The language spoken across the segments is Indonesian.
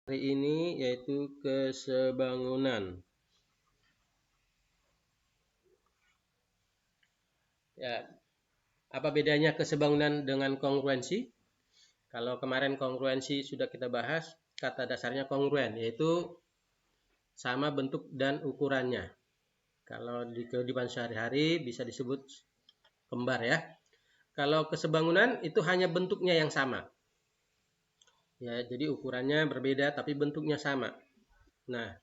Hari ini yaitu kesebangunan. Ya, apa bedanya kesebangunan dengan kongruensi? Kalau kemarin kongruensi sudah kita bahas, kata dasarnya kongruen, yaitu sama bentuk dan ukurannya. Kalau di kehidupan sehari-hari bisa disebut kembar ya. Kalau kesebangunan itu hanya bentuknya yang sama. Ya, jadi ukurannya berbeda tapi bentuknya sama. Nah,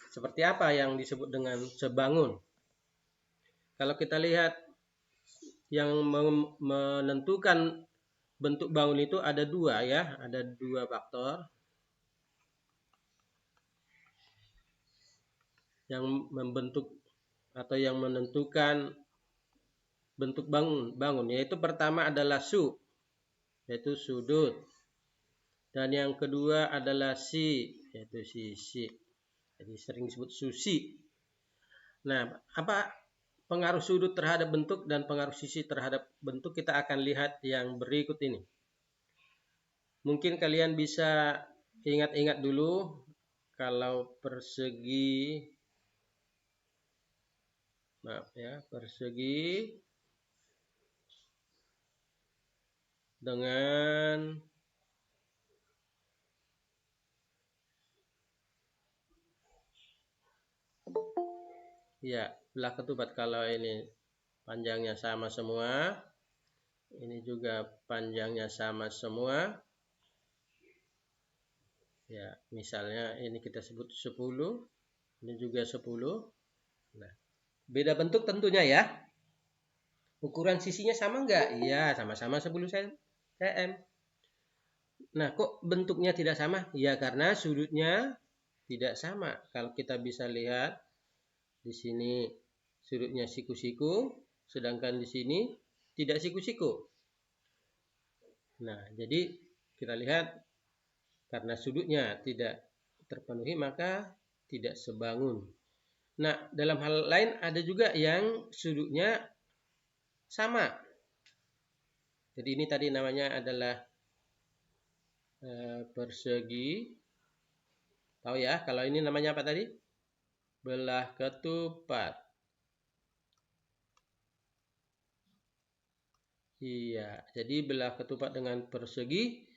seperti apa yang disebut dengan sebangun? Kalau kita lihat yang menentukan bentuk bangun itu ada dua ya, ada dua faktor yang membentuk atau yang menentukan bentuk bangun, yaitu pertama adalah yaitu sudut, dan yang kedua adalah yaitu sisi. Jadi sering disebut susi. Nah, apa pengaruh sudut terhadap bentuk dan pengaruh sisi terhadap bentuk kita akan lihat yang berikut ini. Mungkin kalian bisa ingat-ingat dulu kalau persegi, maaf ya, persegi dengan ya belah ketupat. Kalau ini panjangnya sama semua, ini juga panjangnya sama semua. Ya, misalnya ini kita sebut 10, ini juga 10. Nah, beda bentuk tentunya ya. Ukuran sisinya sama enggak? Iya, sama-sama 10 cm. Nah, kok bentuknya tidak sama? Ya, karena sudutnya tidak sama. Kalau kita bisa lihat di sini sudutnya siku-siku, sedangkan di sini tidak siku-siku. Nah, jadi kita lihat karena sudutnya tidak terpenuhi maka tidak sebangun. Nah, dalam hal lain ada juga yang sudutnya sama. Jadi ini tadi namanya adalah persegi. Tahu ya, kalau ini namanya apa tadi? Belah ketupat. Iya, jadi belah ketupat dengan persegi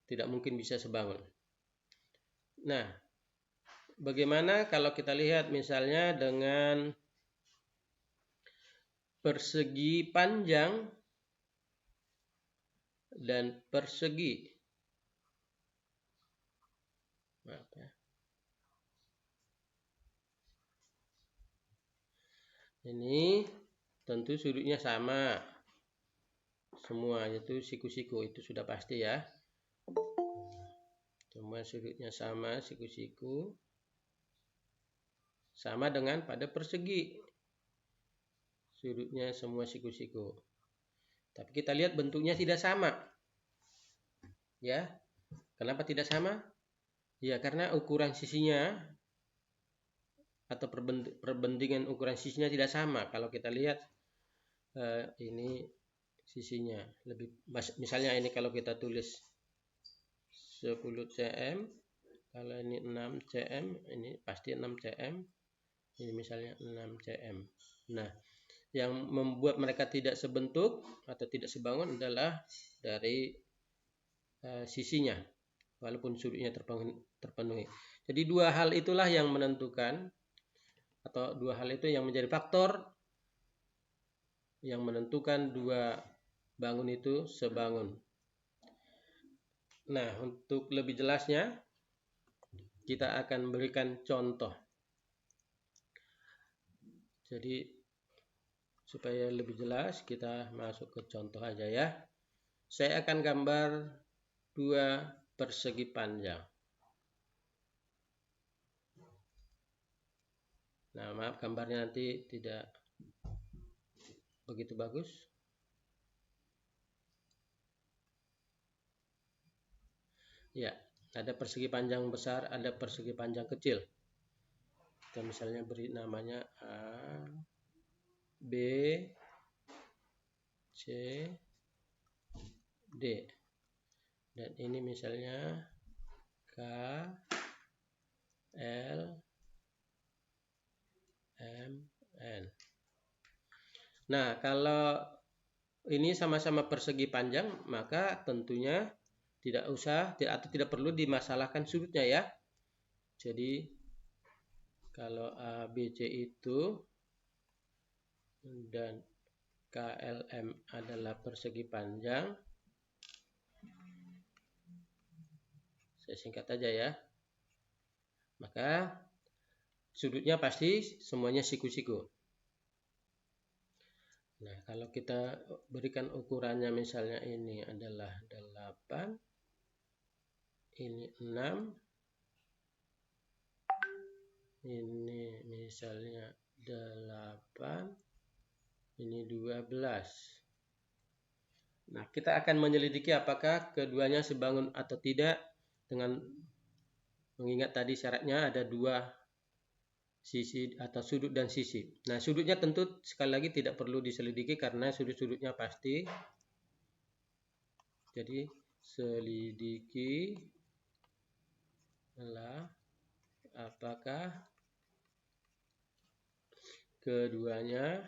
tidak mungkin bisa sebangun. Nah, bagaimana kalau kita lihat misalnya dengan persegi panjang dan persegi. Maaf ya. Ini tentu sudutnya sama. Semua itu siku-siku, itu sudah pasti ya. Semua sudutnya sama, siku-siku. Sama dengan pada persegi. Sudutnya semua siku-siku. Tapi kita lihat bentuknya tidak sama. Ya. Kenapa tidak sama? Ya, karena ukuran sisinya atau perbandingan ukuran sisinya tidak sama. Kalau kita lihat ini sisinya lebih, misalnya ini kalau kita tulis 10 cm, kalau ini 6 cm, ini pasti 6 cm, ini misalnya 6 cm. Nah, yang membuat mereka tidak sebentuk atau tidak sebangun adalah dari sisinya, walaupun sudutnya terpenuhi. Jadi dua hal itulah yang menentukan, atau dua hal itu yang menjadi faktor yang menentukan dua bangun itu sebangun. Nah, untuk lebih jelasnya kita akan berikan contoh. Jadi supaya lebih jelas kita masuk ke contoh aja ya. Saya akan gambar dua persegi panjang. Nah, maaf gambarnya nanti tidak begitu bagus. Ya, ada persegi panjang besar, ada persegi panjang kecil. Kita misalnya beri namanya A, B, C, D. Dan ini misalnya K, L, M, N. Nah, kalau ini sama-sama persegi panjang, maka tentunya tidak usah atau tidak perlu dimasalahkan sudutnya ya. Jadi kalau ABC itu dan KLM adalah persegi panjang, saya singkat aja ya, maka sudutnya pasti semuanya siku-siku. Nah, kalau kita berikan ukurannya, misalnya ini adalah 8, ini 6, ini misalnya 8, ini 12. Nah, kita akan menyelidiki apakah keduanya sebangun atau tidak dengan mengingat tadi syaratnya ada 2 sisi atau sudut dan sisi. Nah, sudutnya tentu sekali lagi tidak perlu diselidiki karena sudut-sudutnya pasti. Jadi selidiki adalah apakah keduanya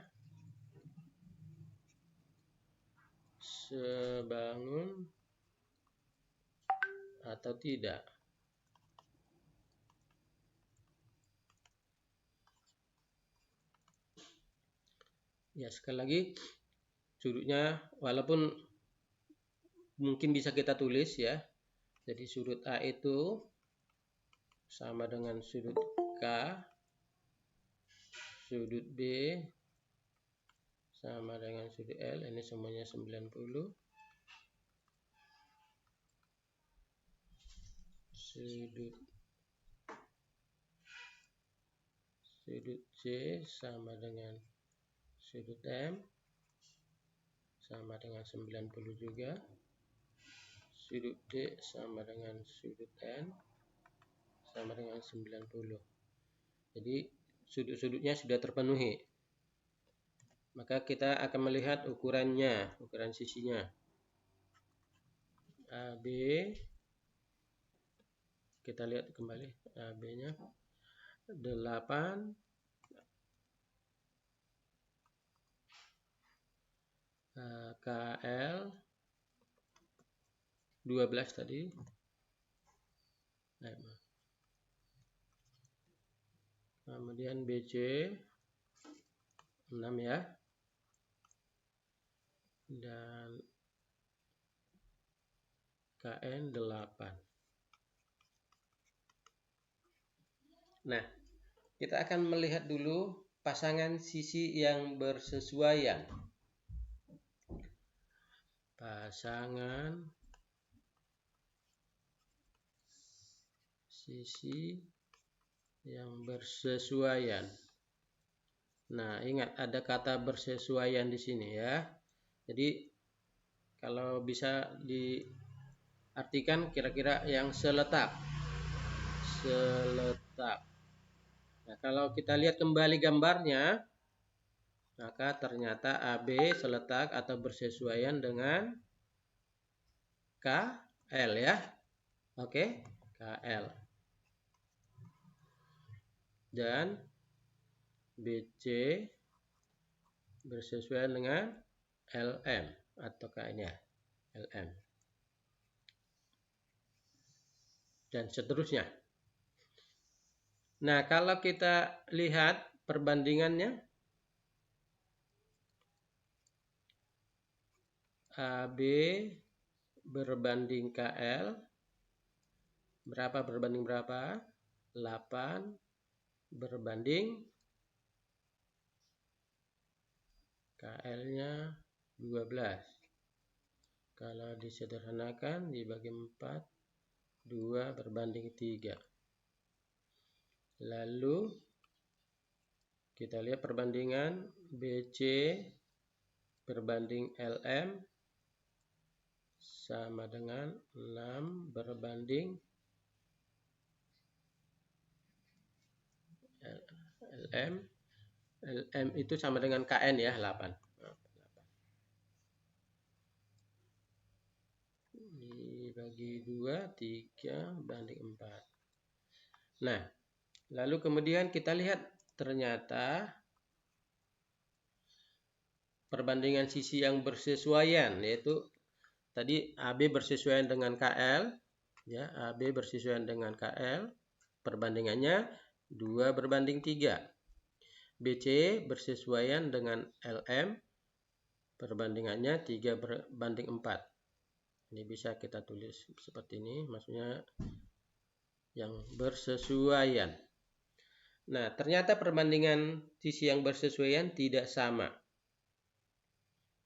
sebangun atau tidak. Ya, sekali lagi sudutnya walaupun mungkin bisa kita tulis ya. Jadi sudut A itu sama dengan sudut K, sudut B sama dengan sudut L, ini semuanya 90. Sudut C sama dengan sudut M sama dengan 90 juga. Sudut D sama dengan sudut N sama dengan 90. Jadi sudut-sudutnya sudah terpenuhi. Maka kita akan melihat ukurannya, ukuran sisinya. AB, kita lihat kembali AB-nya 8, KL 12 tadi. Kemudian BC 6 ya. Dan KN 8. Nah, kita akan melihat dulu pasangan sisi yang bersesuaian. Pasangan sisi yang bersesuaian. Nah, ingat ada kata bersesuaian di sini ya. Jadi kalau bisa diartikan kira-kira yang seletak. Seletak. Nah, kalau kita lihat kembali gambarnya, maka ternyata AB seletak atau bersesuaian dengan KL ya. Oke, KL. Dan BC bersesuaian dengan LM atau KN ya, LM. Dan seterusnya. Nah, kalau kita lihat perbandingannya, AB berbanding KL, berapa berbanding berapa? 8 berbanding KL-nya 12. Kalau disederhanakan dibagi 4, 2 berbanding 3. Lalu kita lihat perbandingan BC berbanding LM sama dengan 6 berbanding LM. LM itu sama dengan KN ya, 8. bagi 2, 3 banding 4. Nah, lalu kemudian kita lihat ternyata perbandingan sisi yang bersesuaian, yaitu tadi AB bersesuaian dengan KL, ya, AB bersesuaian dengan KL, perbandingannya 2 berbanding 3. BC bersesuaian dengan LM, perbandingannya 3 berbanding 4. Ini bisa kita tulis seperti ini, maksudnya yang bersesuaian. Nah, ternyata perbandingan sisi yang bersesuaian tidak sama.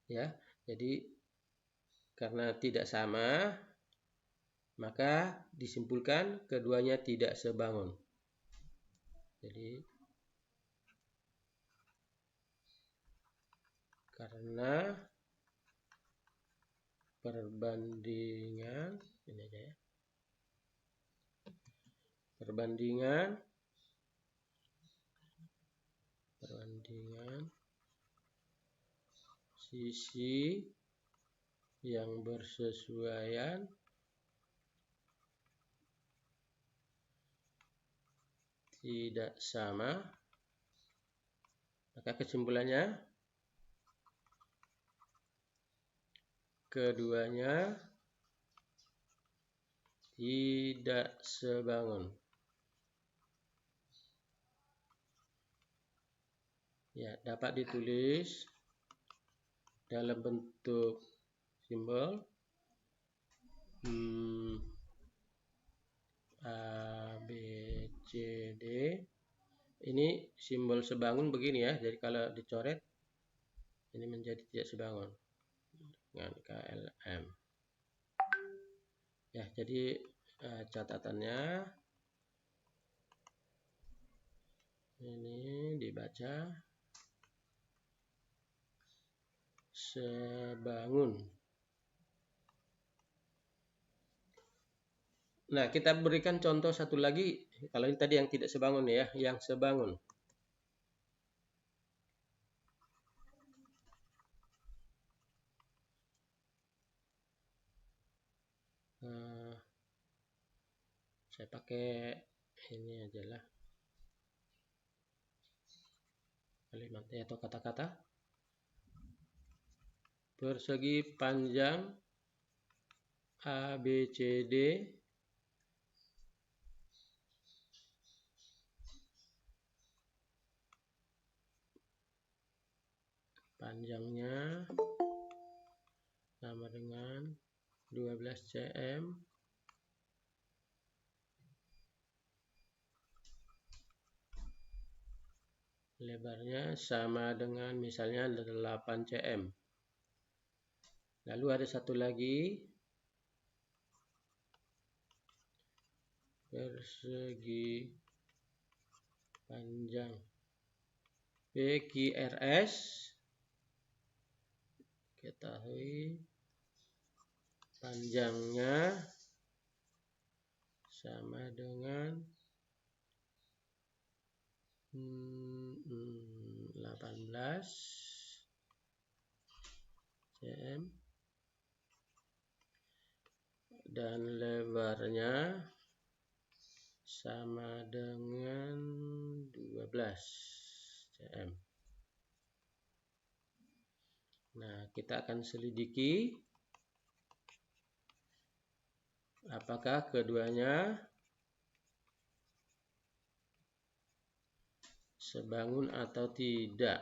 Ya, jadi karena tidak sama, maka disimpulkan keduanya tidak sebangun. Jadi karena perbandingan ini aja ya. Perbandingan sisi yang bersesuaian tidak sama, maka kesimpulannya keduanya tidak sebangun. Ya, dapat ditulis dalam bentuk simbol A, B, C, D. Ini simbol sebangun begini ya. Jadi kalau dicoret ini menjadi tidak sebangun dengan KLM. Ya, jadi catatannya ini dibaca sebangun. Nah, kita berikan contoh satu lagi. Kalau ini tadi yang tidak sebangun ya, yang sebangun. Saya pakai ini aja lah. Kalimatnya atau kata-kata. Persegi panjang ABCD panjangnya sama dengan 12 cm, lebarnya sama dengan misalnya 8 cm. Lalu ada satu lagi, persegi panjang PQRS, ketahui panjangnya sama dengan 18 cm dan lebarnya sama dengan 12 cm. Nah, kita akan selidiki apakah keduanya sebangun atau tidak.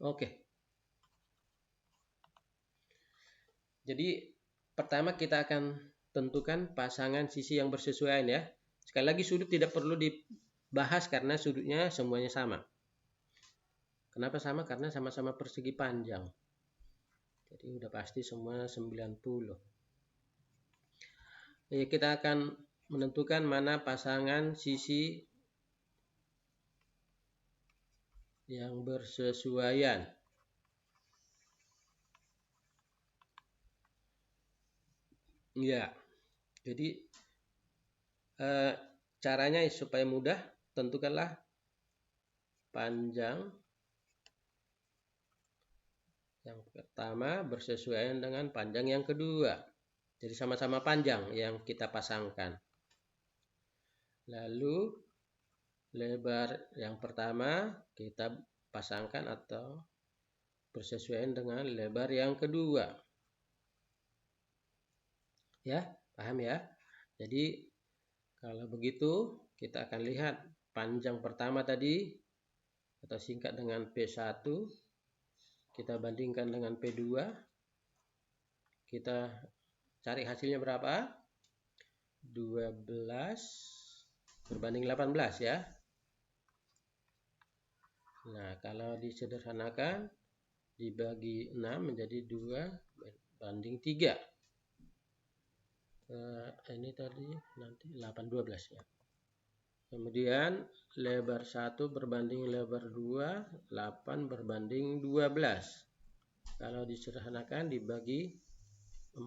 Oke. Jadi pertama kita akan tentukan pasangan sisi yang bersesuaian ya. Sekali lagi sudut tidak perlu dibahas karena sudutnya semuanya sama. Kenapa sama? Karena sama-sama persegi panjang. Jadi udah pasti semua 90. Jadi kita akan menentukan mana pasangan sisi yang bersesuaian. Ya, jadi caranya supaya mudah, tentukanlah panjang Yang pertama bersesuaian dengan panjang yang kedua. Jadi sama-sama panjang yang kita pasangkan. Lalu lebar yang pertama kita pasangkan atau bersesuaian dengan lebar yang kedua. Ya, paham ya? Jadi kalau begitu kita akan lihat panjang pertama tadi atau singkat dengan P1, kita bandingkan dengan P2, kita cari hasilnya berapa? 12 berbanding 18 ya. Nah, kalau disederhanakan dibagi 6 menjadi 2 banding 3. Ini tadi nanti 8 12 ya. Kemudian lebar 1 berbanding lebar 2, 8 berbanding 12. Kalau disederhanakan dibagi 4,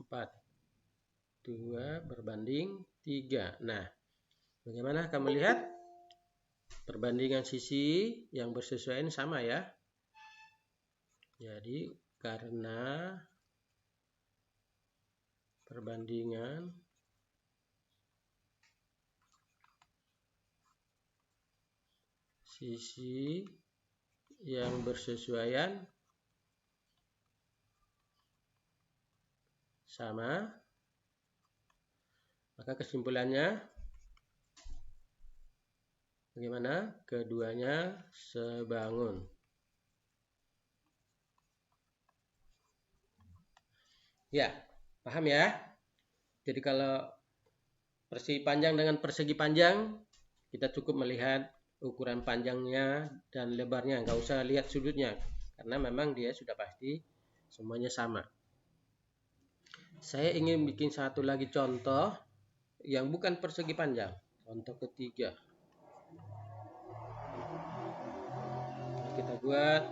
2 berbanding 3. Nah, bagaimana kamu lihat? Perbandingan sisi yang bersesuaian sama ya. Jadi karena perbandingan sisi yang bersesuaian sama, maka kesimpulannya bagaimana? Keduanya sebangun. Ya, paham ya? Jadi kalau persegi panjang dengan persegi panjang, kita cukup melihat ukuran panjangnya dan lebarnya, nggak usah lihat sudutnya, karena memang dia sudah pasti semuanya sama. Saya ingin bikin satu lagi contoh yang bukan persegi panjang. Contoh ketiga. Kita buat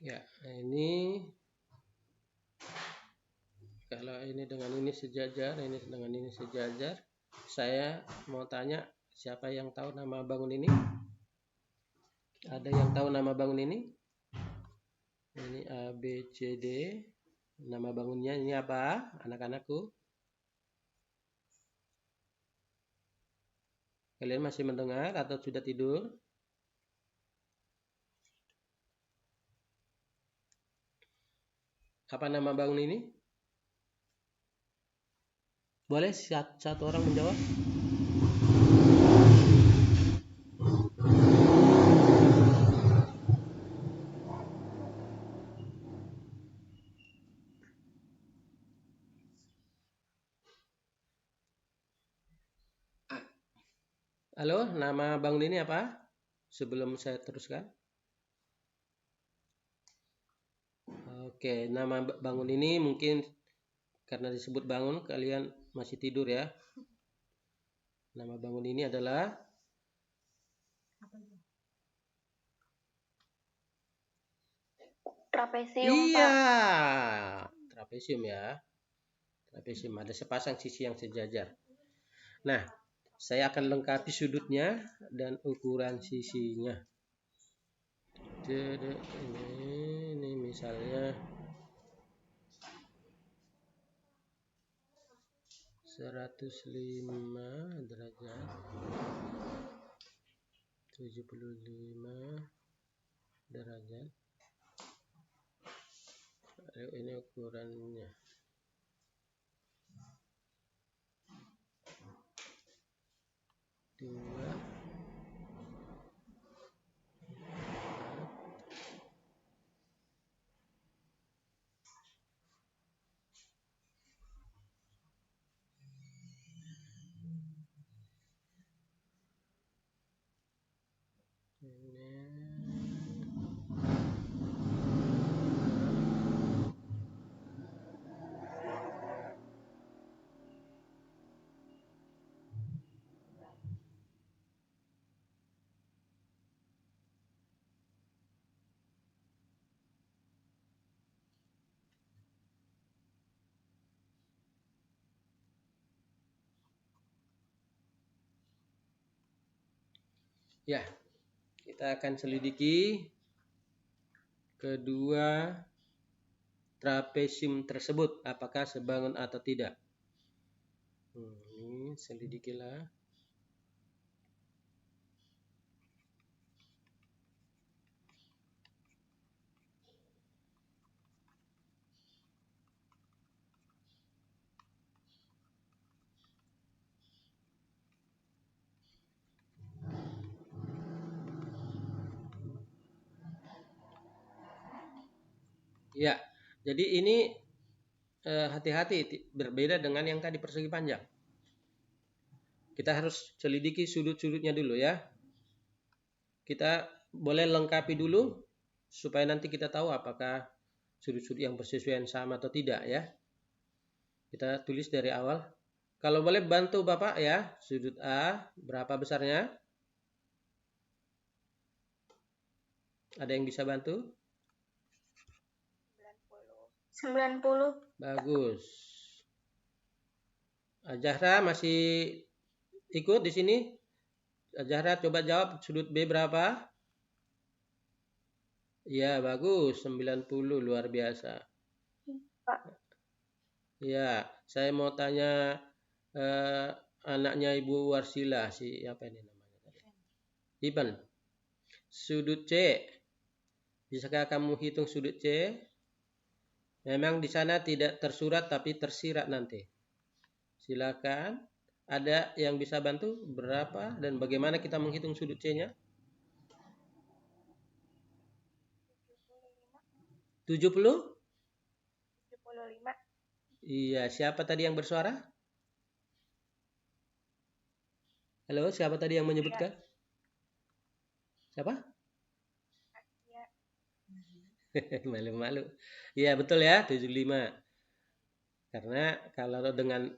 ya, ini kalau ini dengan ini sejajar, ini dengan ini sejajar. Saya mau tanya, siapa yang tahu nama bangun ini? Ada yang tahu nama bangun ini? Ini A, B, C, D. Nama bangunnya ini apa, anak-anakku? Kalian masih mendengar atau sudah tidur? Apa nama bangun ini? Boleh satu orang menjawab? Halo, nama bangun ini apa? Sebelum saya teruskan. Oke, nama bangun ini mungkin karena disebut bangun kalian masih tidur ya. Nama bangun ini adalah trapesium. Iya, Pak. trapesium ya. Trapesium ada sepasang sisi yang sejajar. Nah, saya akan lengkapi sudutnya dan ukuran sisinya. Jadi ini misalnya 105 derajat, 75 derajat. Ini ukurannya. Dua. Ya, kita akan selidiki kedua trapesium tersebut, apakah sebangun atau tidak. Ini selidikilah. Ya, jadi ini hati-hati, berbeda dengan yang tadi persegi panjang. Kita harus selidiki sudut-sudutnya dulu ya. Kita boleh lengkapi dulu supaya nanti kita tahu apakah sudut-sudut yang bersesuaian sama atau tidak ya. Kita tulis dari awal. Kalau boleh bantu Bapak ya, sudut A berapa besarnya? Ada yang bisa bantu? 90. Bagus. Zahra masih ikut di sini? Zahra coba jawab sudut B berapa? Ya, bagus. 90, luar biasa. Pak. Ya, saya mau tanya anaknya Ibu Warsila, si apa ini namanya tadi? Iban. Sudut C. Bisakah kamu hitung sudut C? Memang di sana tidak tersurat tapi tersirat nanti. Silakan. Ada yang bisa bantu berapa dan bagaimana kita menghitung sudut C-nya? 70? 75. Iya, siapa tadi yang bersuara? Halo, siapa tadi yang menyebutkan? Siapa? Ya. Malu-malu. Iya, betul ya, 75. Karena kalau dengan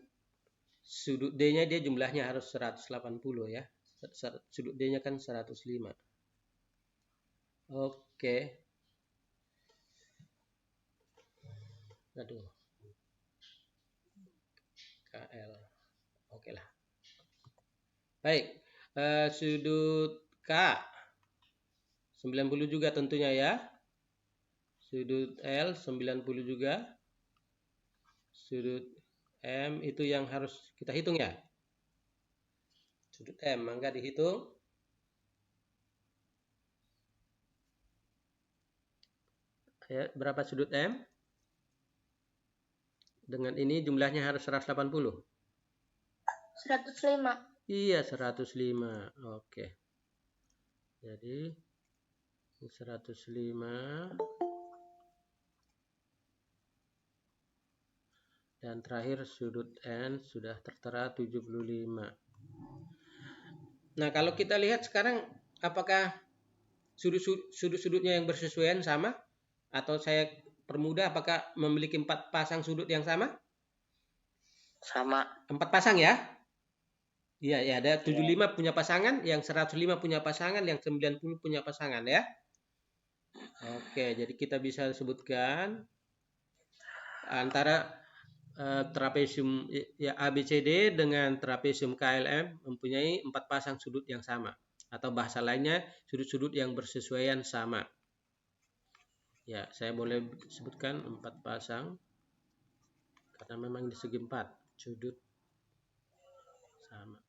sudut D-nya dia jumlahnya harus 180 ya. Sudut D-nya kan 105. Oke. Aduh. KL. Oke lah. Baik. Sudut K. 90 juga tentunya ya. Sudut L 90 juga. Sudut M itu yang harus kita hitung ya. Sudut M, mangga dihitung. Ya, berapa sudut M? Dengan ini jumlahnya harus 180. 105. Iya, 105. Oke. Jadi 105. Dan terakhir sudut N sudah tertera 75. Nah, kalau kita lihat sekarang apakah sudut-sudutnya yang bersesuaian sama? Atau saya permudah, apakah memiliki 4 pasang sudut yang sama? Sama. 4 pasang ya? Iya, ya, ada 75 punya pasangan, yang 105 punya pasangan, yang 90 punya pasangan ya. Oke, jadi kita bisa sebutkan antara trapesium ya ABCD dengan trapesium KLM mempunyai 4 pasang sudut yang sama, atau bahasa lainnya sudut-sudut yang bersesuaian sama. Ya, saya boleh sebutkan 4 pasang karena memang di segi 4 sudut sama.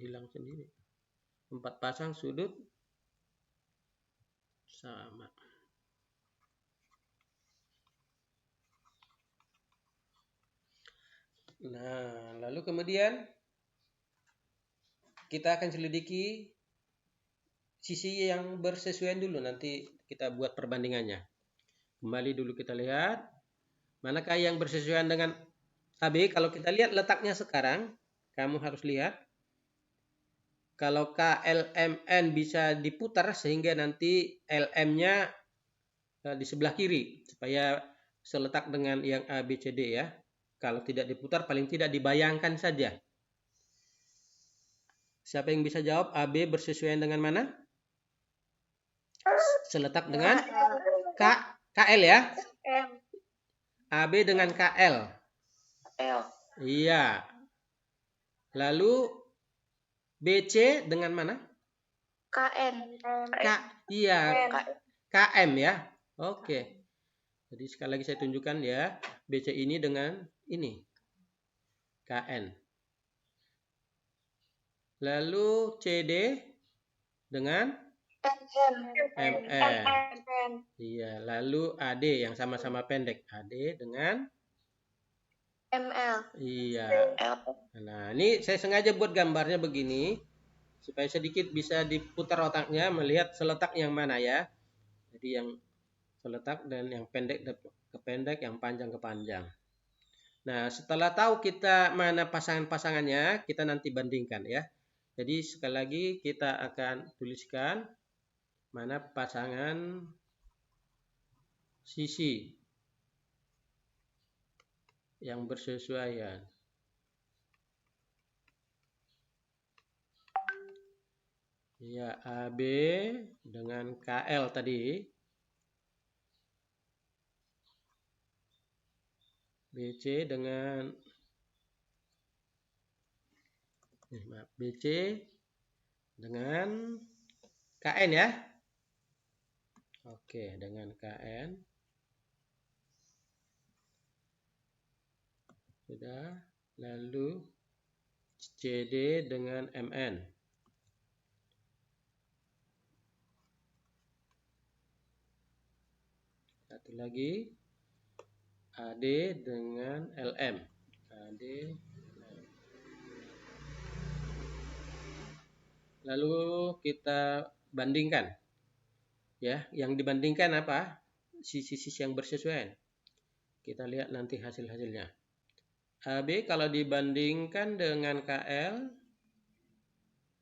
Hilang sendiri. 4 pasang sudut sama. Nah, lalu kemudian kita akan selidiki sisi yang bersesuaian dulu, nanti kita buat perbandingannya. Kembali dulu kita lihat manakah yang bersesuaian dengan AB. Kalau kita lihat letaknya sekarang, kamu harus lihat. Kalau KLMN bisa diputar sehingga nanti LM-nya di sebelah kiri supaya seletak dengan yang A, B, C, D ya. Kalau tidak diputar paling tidak dibayangkan saja. Siapa yang bisa jawab AB bersesuaian dengan mana? Seletak dengan KL ya. AB dengan KL. L. Iya. Lalu BC dengan mana? KN. Iya. KM ya. Oke. Jadi sekali lagi saya tunjukkan ya. BC ini dengan ini. KN. Lalu CD dengan MN. Iya, lalu AD yang sama-sama pendek. AD dengan ML. Iya. Nah, ini saya sengaja buat gambarnya begini supaya sedikit bisa diputar otaknya melihat seletak yang mana ya. Jadi yang seletak dan yang pendek ke pendek, yang panjang ke panjang. Nah, setelah tahu kita mana pasangan-pasangannya, kita nanti bandingkan ya. Jadi sekali lagi kita akan tuliskan mana pasangan sisi yang bersesuaian. Ya, AB dengan KL tadi. BC dengan BC dengan KN ya. Oke, dengan KN. Sudah. Lalu CD dengan MN. Satu lagi. AD dengan LM. AD. Lalu kita bandingkan. Ya, yang dibandingkan apa? Sisi-sisi yang bersesuaian. Kita lihat nanti hasil-hasilnya. AB kalau dibandingkan dengan KL,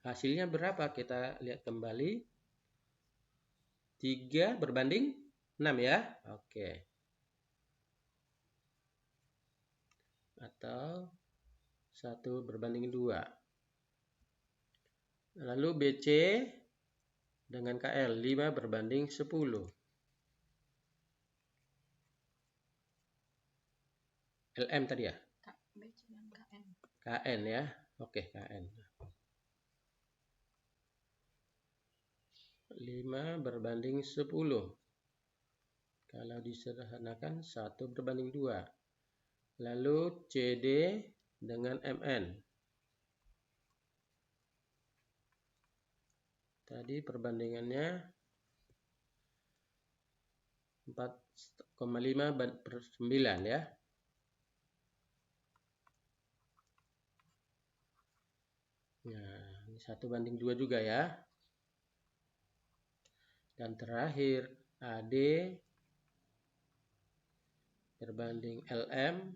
hasilnya berapa? Kita lihat kembali. 3 berbanding 6 ya. Oke. Atau 1 berbanding 2. Lalu BC dengan KL 5 berbanding 10. LM tadi ya? KN ya. Oke, KN. 5 berbanding 10. Kalau disederhanakan 1 berbanding 2. Lalu CD dengan MN. Tadi perbandingannya 4,5 per 9 ya. Nah, ini 1 banding 2 juga ya. Dan terakhir AD berbanding LM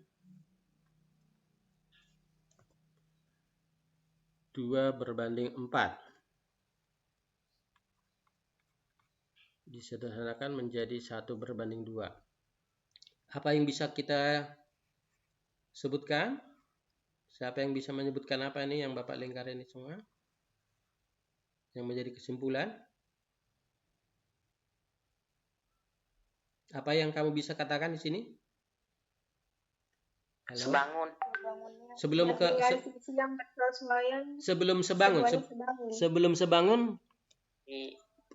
2 berbanding 4. Disederhanakan menjadi 1 berbanding 2. Apa yang bisa kita sebutkan? Siapa yang bisa menyebutkan apa ini yang Bapak lingkar ini semua? Yang menjadi kesimpulan? Apa yang kamu bisa katakan di sini? Halo? Sebangun. Sebelum sebangun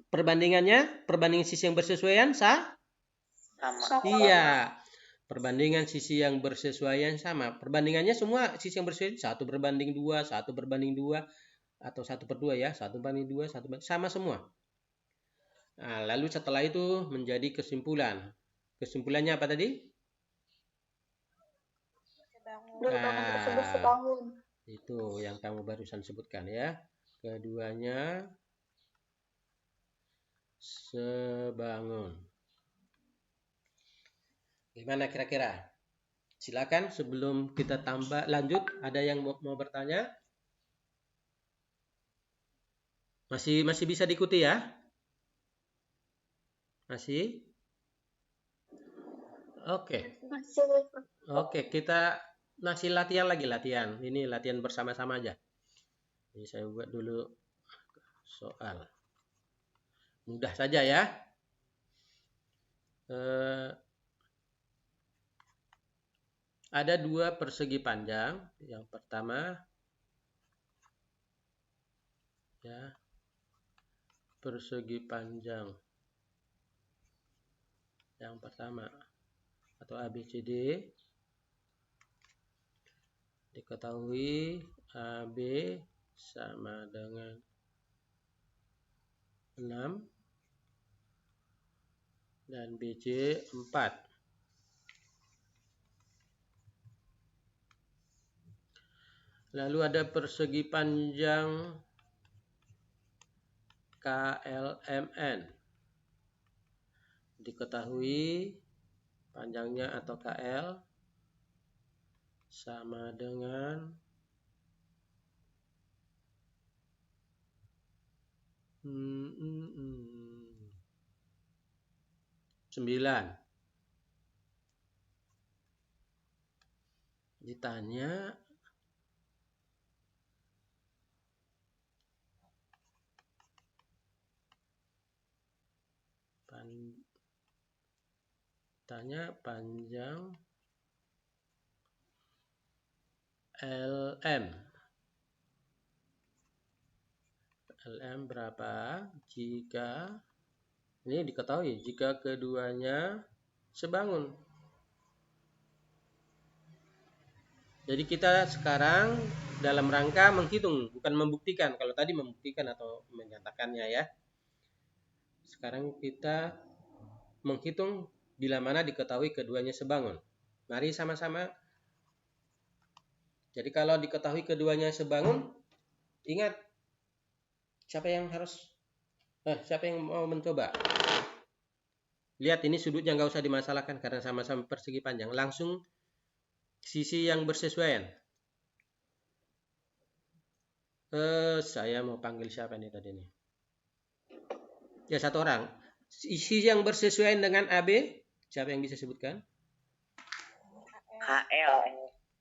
perbandingannya, perbandingan sisi yang bersesuaian sama. Iya. Perbandingan sisi yang bersesuaian sama. Perbandingannya semua sisi yang bersesuaian 1 berbanding 2, 1 berbanding 2 atau 1/2 ya, 1 banding 2, 1 banding, sama semua. Nah, lalu setelah itu menjadi kesimpulan. Kesimpulannya apa tadi? Itu yang kamu barusan sebutkan ya. Keduanya sebangun. Gimana kira-kira? Silakan sebelum kita tambah lanjut, ada yang mau bertanya? Masih bisa diikuti ya? Masih? Oke. Masih. Oke, kita masih latihan lagi latihan. Ini latihan bersama-sama aja. Ini saya buat dulu soal. Mudah saja ya. Ada dua persegi panjang. Yang pertama ya, persegi panjang yang pertama atau ABCD, diketahui AB sama dengan 6 dan BC 4. Lalu ada persegi panjang KLMN. Diketahui panjangnya atau KL sama dengan 9. Ditanya panjang LM. LM berapa jika ini diketahui jika keduanya sebangun. Jadi kita sekarang dalam rangka menghitung, bukan membuktikan. Kalau tadi membuktikan atau menyatakannya ya. Sekarang kita menghitung bila mana diketahui keduanya sebangun. Mari sama-sama. Jadi kalau diketahui keduanya sebangun, ingat siapa yang mau mencoba? Lihat ini sudutnya nggak usah dimasalahkan karena sama-sama persegi panjang. Langsung sisi yang bersesuaian. Saya mau panggil siapa nih tadi nih? Ya, satu orang. Sisi yang bersesuaian dengan AB, siapa yang bisa sebutkan? HL.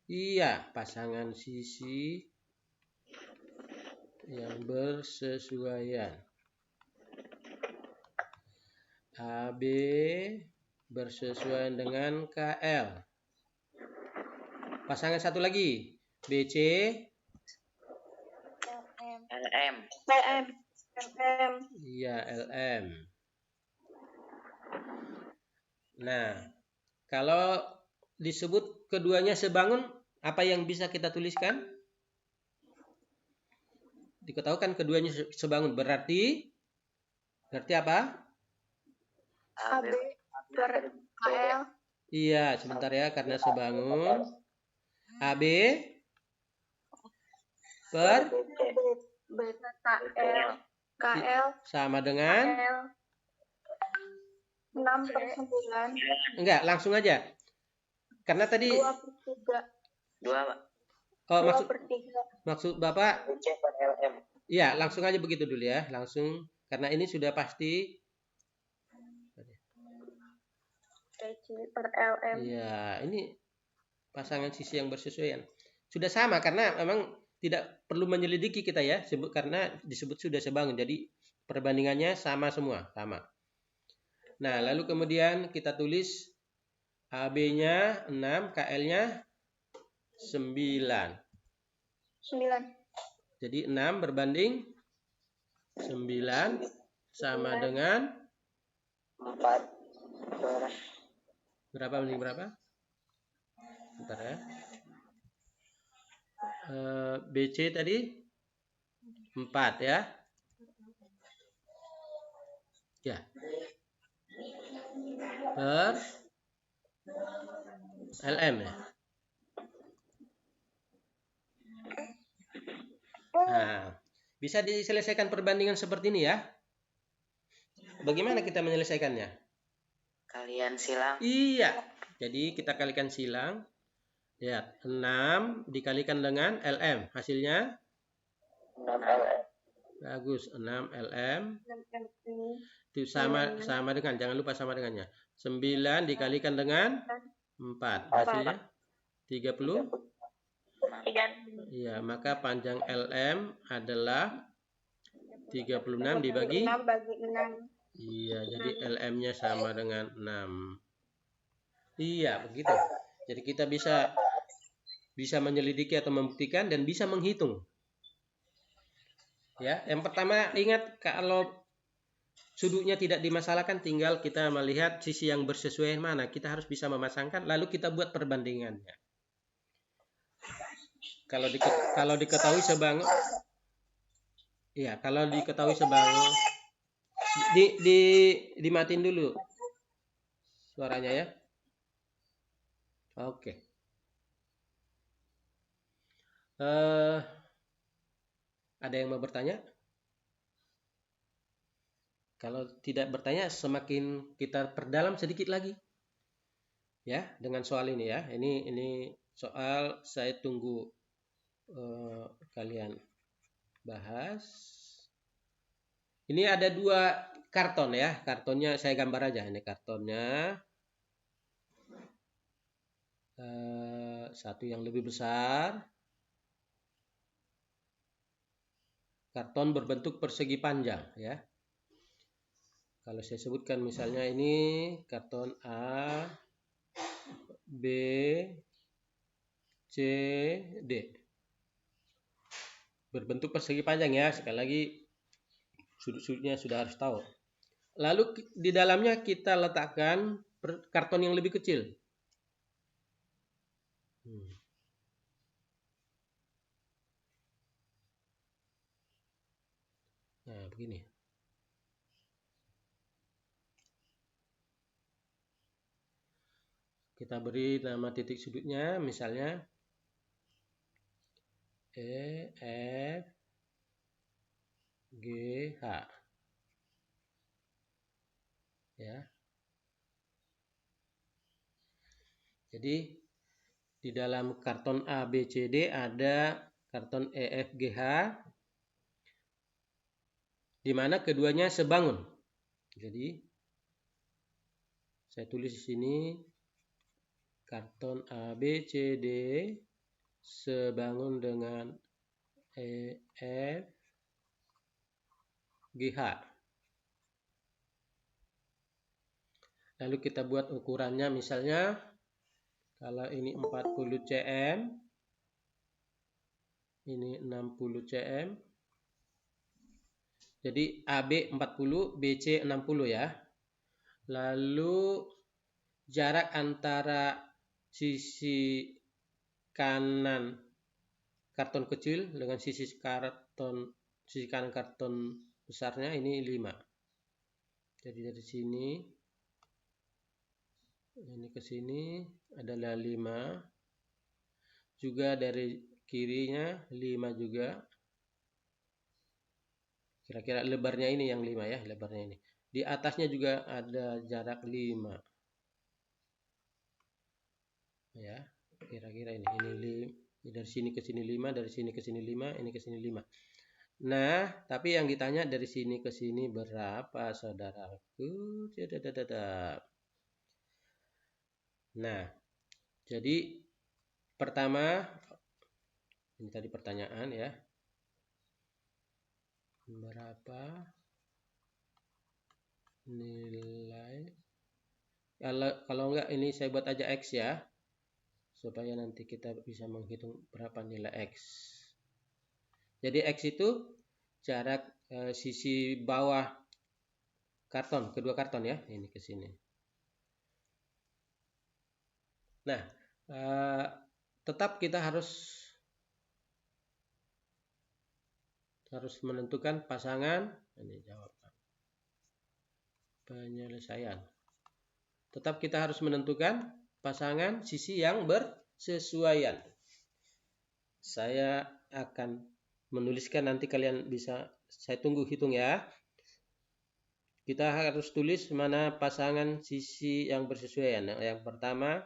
Iya, pasangan sisi yang bersesuaian. AB bersesuaian dengan KL. Pasangan satu lagi, BC. LM. Iya, LM. Nah, kalau disebut keduanya sebangun, apa yang bisa kita tuliskan? Diketahukan keduanya sebangun, berarti apa? AB per KL. Iya, sebentar ya, karena sebangun. AB per KL sama dengan 6 per 9. Enggak, langsung aja. Karena tadi 2 per 3. Oh, 2 per 3. maksud Bapak BC per LM. Iya, langsung aja begitu dulu ya. Langsung karena ini sudah pasti. BC per LM. Iya, ini pasangan sisi yang bersesuaian. Sudah sama karena memang tidak perlu menyelidiki kita ya, karena disebut sudah sebangun. Jadi perbandingannya sama semua, sama. Nah, lalu kemudian kita tulis AB-nya 6, KL-nya 9. Jadi 6 berbanding 9 sama dengan 4. Berapa banding berapa? Bentar ya. BC tadi 4 ya. Ya. Per LM ya. Nah, bisa diselesaikan perbandingan seperti ini ya. Bagaimana kita menyelesaikannya? Kalian silang. Iya. Jadi kita kalikan silang. Lihat, 6 dikalikan dengan LM. Hasilnya? 6 LM. Bagus, 6 LM. 6 Itu sama dengan, jangan lupa sama dengannya. 9 dikalikan dengan 4. Hasilnya? 30? 3. Iya, maka panjang LM adalah 36 dibagi 6 bagi 6. Iya, jadi LM-nya sama dengan 6. Iya, begitu. Jadi kita bisa menyelidiki atau membuktikan dan bisa menghitung. Ya, yang pertama ingat kalau sudutnya tidak dimasalahkan, tinggal kita melihat sisi yang bersesuaian mana. Kita harus bisa memasangkan, lalu kita buat perbandingannya. Kalau diketahui sebangun, iya, kalau diketahui sebangun, dimatiin dulu suaranya ya. Oke. Ada yang mau bertanya? Kalau tidak bertanya, semakin kita perdalam sedikit lagi. Ya, dengan soal ini ya. Ini soal saya tunggu kalian bahas. Ini ada 2 karton ya. Kartonnya saya gambar aja. Ini kartonnya. Satu yang lebih besar. Karton berbentuk persegi panjang ya. Kalau saya sebutkan misalnya ini karton A, B, C, D. Berbentuk persegi panjang ya. Sekali lagi sudut-sudutnya sudah harus tahu. Lalu di dalamnya kita letakkan karton yang lebih kecil. Nah, begini. Kita beri nama titik sudutnya, misalnya E, F, G, H. Ya. Jadi di dalam karton A, B, C, D ada karton E, F, G, H, di mana keduanya sebangun. Jadi saya tulis di sini karton A, B, C, D sebangun dengan E, F, G, H. Lalu kita buat ukurannya, misalnya kalau ini 40 cm, ini 60 cm. Jadi AB 40, BC 60 ya. Lalu jarak antara sisi kanan karton kecil dengan sisi kanan karton besarnya ini 5. Jadi dari sini ini ke sini adalah 5. Juga dari kirinya 5 juga. Kira-kira lebarnya ini yang 5 ya, lebarnya ini. Di atasnya juga ada jarak 5. Ya, kira-kira ini 5. Dari sini ke sini 5, dari sini ke sini 5, ini ke sini 5. Nah, tapi yang ditanya dari sini ke sini berapa, saudaraku? Nah, jadi pertama, ini tadi pertanyaan ya. Berapa nilai? Kalau enggak ini saya buat aja X ya. Supaya nanti kita bisa menghitung berapa nilai X. Jadi X itu jarak sisi bawah karton, kedua karton ya, ini ke sini. Nah, tetap kita harus menentukan pasangan. Ini jawaban penyelesaian. Tetap kita harus menentukan pasangan sisi yang bersesuaian. Saya akan menuliskan, nanti kalian bisa, saya tunggu hitung ya. Kita harus tulis mana pasangan sisi yang bersesuaian. Yang pertama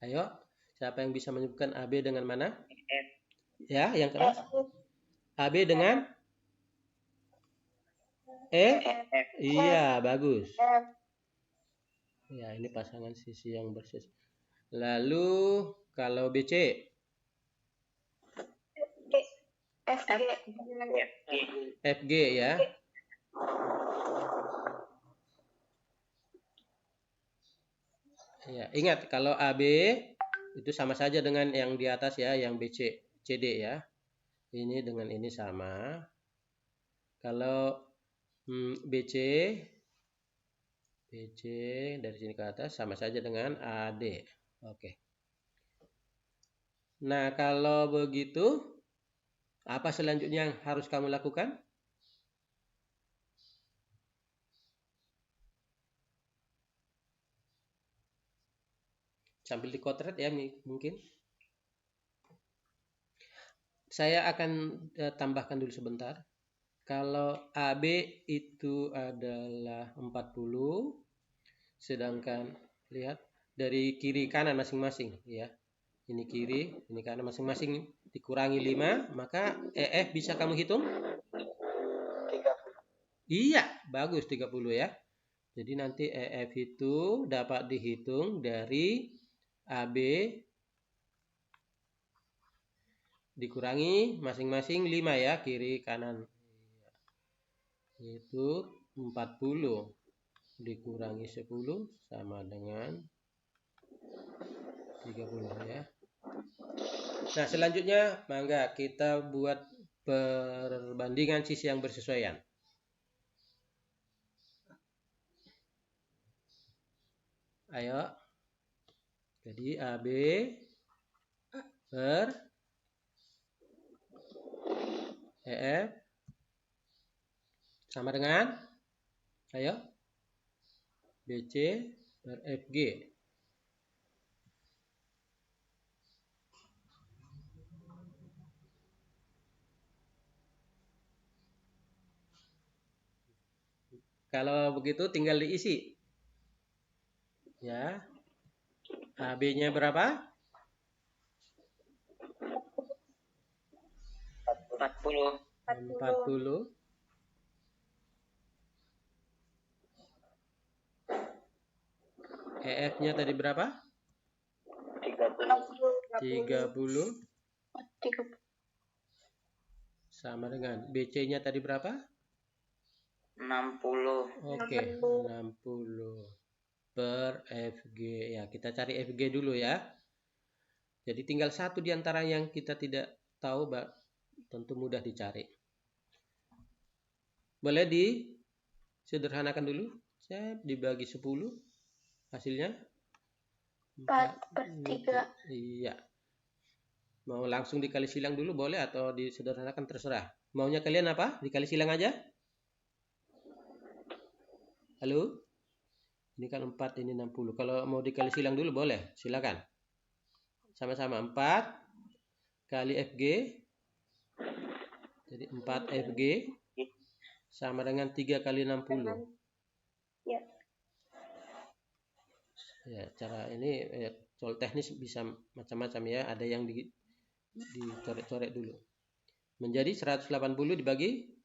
Ayo, siapa yang bisa menyebutkan AB dengan mana? F. Ya, yang keras. AB dengan E? F. Iya, bagus. F. Ya, ini pasangan sisi yang bersis. Lalu kalau BC? FG. FG ya. Ya, ingat kalau AB itu sama saja dengan yang di atas ya, yang BC, CD ya. Ini dengan ini sama. Kalau BC dari sini ke atas sama saja dengan AD. Oke. Nah, kalau begitu apa selanjutnya yang harus kamu lakukan? Sambil dikotret ya mungkin. Saya akan tambahkan dulu sebentar. Kalau AB itu adalah 40, sedangkan lihat dari kiri kanan masing-masing ya. Ini kiri, ini kanan masing-masing dikurangi 5, maka EF bisa kamu hitung? 30. Iya, bagus 30 ya. Jadi nanti EF itu dapat dihitung dari AB dikurangi masing-masing 5 ya, kiri kanan. Itu 40 dikurangi 10 sama dengan 30 ya. Nah, selanjutnya mangga kita buat perbandingan sisi yang bersesuaian. Ayo. Jadi AB per EF sama dengan, ayo, BC per FG. Kalau begitu tinggal diisi. Ya. AB-nya berapa? 40. EF-nya tadi berapa? 30. Sama dengan BC-nya tadi berapa? 60. Oke, 60 per FG. Ya, kita cari FG dulu ya. Jadi tinggal satu di antara yang kita tidak tahu, tentu mudah dicari. Boleh disederhanakan dulu. Saya dibagi 10. Hasilnya 4/3. Iya. Mau langsung dikali silang dulu boleh atau disederhanakan terserah. Maunya kalian apa? Dikali silang aja? Halo? Ini kan 4, ini 60. Kalau mau dikali silang dulu boleh, silakan. Sama-sama 4 kali FG. Jadi 4 FG sama dengan 3 kali 60. Ya. Ya, cara ini soal teknis bisa macam-macam ya. Ada yang dicoret-coret dulu. Menjadi 180 dibagi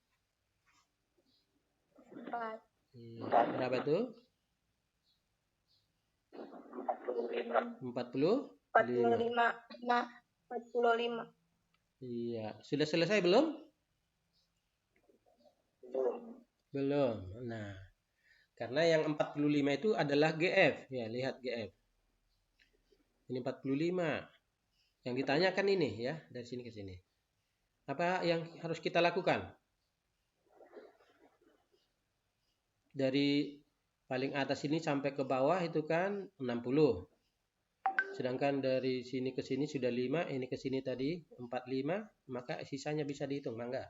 4. Ya, berapa itu? 45. Iya, sudah selesai belum? Belum. Nah, karena yang 45 itu adalah GF. Ya, lihat GF. Ini 45. Yang ditanyakan ini ya, dari sini ke sini. Apa yang harus kita lakukan? Dari paling atas ini sampai ke bawah itu kan 60. Sedangkan dari sini ke sini sudah 5, ini ke sini tadi 45, maka sisanya bisa dihitung, mangga.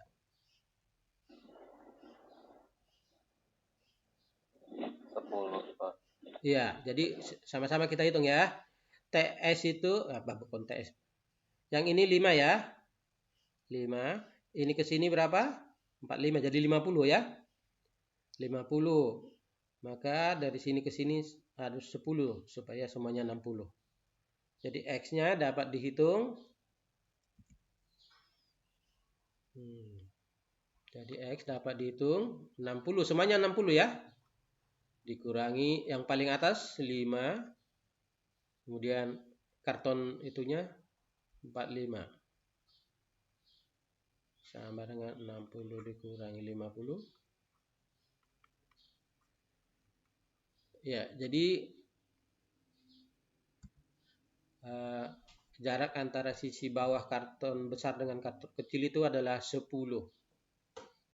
Iya, jadi sama-sama kita hitung ya. TS itu bukan TS. Yang ini 5 ya. 5. Ini ke sini berapa? 45, jadi 50 ya. 50. Maka dari sini ke sini harus 10 supaya semuanya 60. Jadi X-nya dapat dihitung. Jadi X dapat dihitung 60, semuanya 60 ya. Dikurangi yang paling atas 5. Kemudian karton itunya 45. Sama dengan 60 dikurangi 50. Ya, jadi jarak antara sisi bawah karton besar dengan karton kecil itu adalah 10.